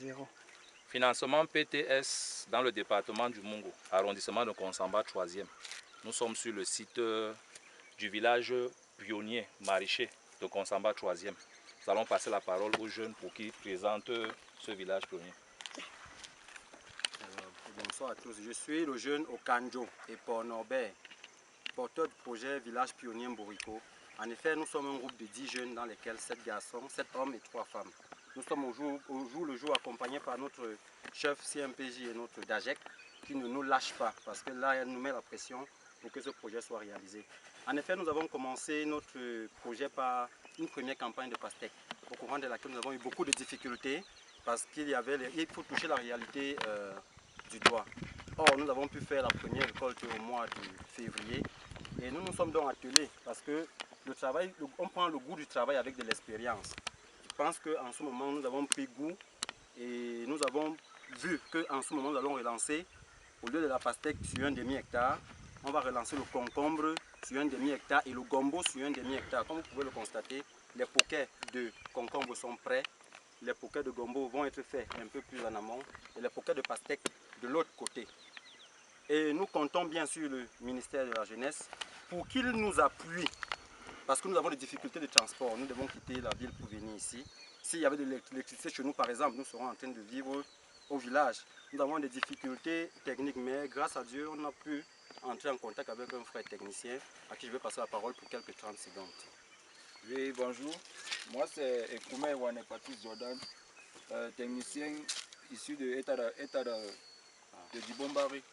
0. Financement PTS dans le département du Mungo, arrondissement de Konsamba 3e. Nous sommes sur le site du village pionnier maraîcher de Konsamba 3e. Nous allons passer la parole aux jeunes pour qu'ils présentent ce village pionnier. Bonsoir à tous, je suis le jeune Okanjo et Paul Norbert, porteur du projet Village Pionnier Mborico. En effet, nous sommes un groupe de 10 jeunes dans lesquels 7 garçons, 7 hommes et 3 femmes. Nous sommes au jour le jour accompagnés par notre chef CMPJ et notre DAGEC qui ne nous lâche pas parce que là, elle nous met la pression pour que ce projet soit réalisé. En effet, nous avons commencé notre projet par une première campagne de pastèque, au courant de laquelle nous avons eu beaucoup de difficultés parce il faut toucher la réalité du doigt. Or, nous avons pu faire la première récolte au mois de février et nous nous sommes donc attelés parce que le travail, on prend le goût du travail avec de l'expérience. Je pense qu'en ce moment, nous avons pris goût et nous avons vu qu'en ce moment, nous allons relancer, au lieu de la pastèque sur un demi-hectare, on va relancer le concombre sur un demi-hectare et le gombo sur un demi-hectare. Comme vous pouvez le constater, les poquets de concombre sont prêts. Les poquets de gombo vont être faits un peu plus en amont et les poquets de pastèque de l'autre côté. Et nous comptons bien sur le ministère de la Jeunesse pour qu'il nous appuie parce que nous avons des difficultés de transport. Nous devons quitter la ville pour venir ici. S'il y avait de l'électricité chez nous, par exemple, nous serons en train de vivre au village. Nous avons des difficultés techniques, mais grâce à Dieu, on a pu entrer en contact avec un frère technicien à qui je vais passer la parole pour quelques 30 secondes. Oui, bonjour. Moi, c'est Ekoumé Wanepatis Jordan, technicien issu de l'État de Dibombari.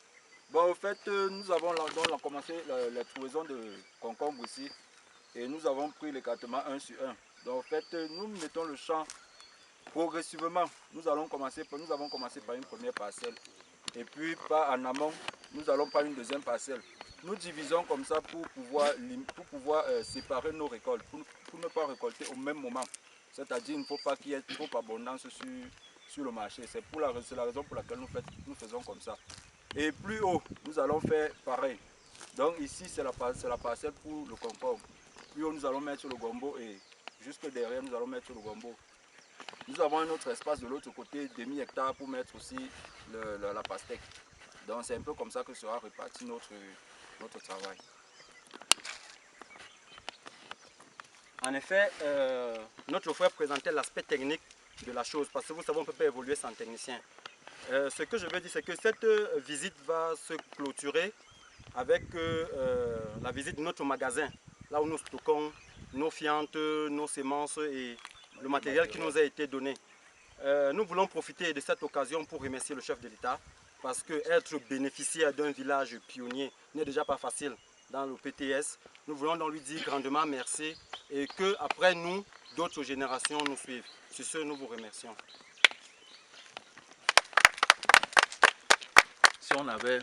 Bon, en fait, nous avons commencé la trouvaison de concombre ici et nous avons pris l'écartement 1 sur 1. Donc, en fait, nous mettons le champ progressivement. Nous avons commencé par une première parcelle et puis en amont, nous allons prendre une deuxième parcelle. Nous divisons comme ça pour pouvoir séparer nos récoltes, pour ne pas récolter au même moment. C'est-à-dire qu'il ne faut pas qu'il y ait trop d'abondance sur le marché. C'est la raison pour laquelle nous faisons comme ça. Et plus haut, nous allons faire pareil. Donc ici, c'est la parcelle pour le concombre. Plus haut, nous allons mettre le gombo et juste derrière, nous allons mettre le gombo. Nous avons un autre espace de l'autre côté, demi-hectare, pour mettre aussi la pastèque. Donc c'est un peu comme ça que sera réparti notre travail. En effet, notre frère présentait l'aspect technique de la chose, parce que vous savez, on ne peut pas évoluer sans technicien. Ce que je veux dire, c'est que cette visite va se clôturer avec la visite de notre magasin, là où nous stockons nos fientes, nos semences et le matériel qui nous a été donné. Nous voulons profiter de cette occasion pour remercier le chef de l'État, parce qu'être bénéficiaire d'un village pionnier n'est déjà pas facile dans le PTS. Nous voulons donc lui dire grandement merci et qu'après nous, d'autres générations nous suivent. Sur ce, nous vous remercions. Si on avait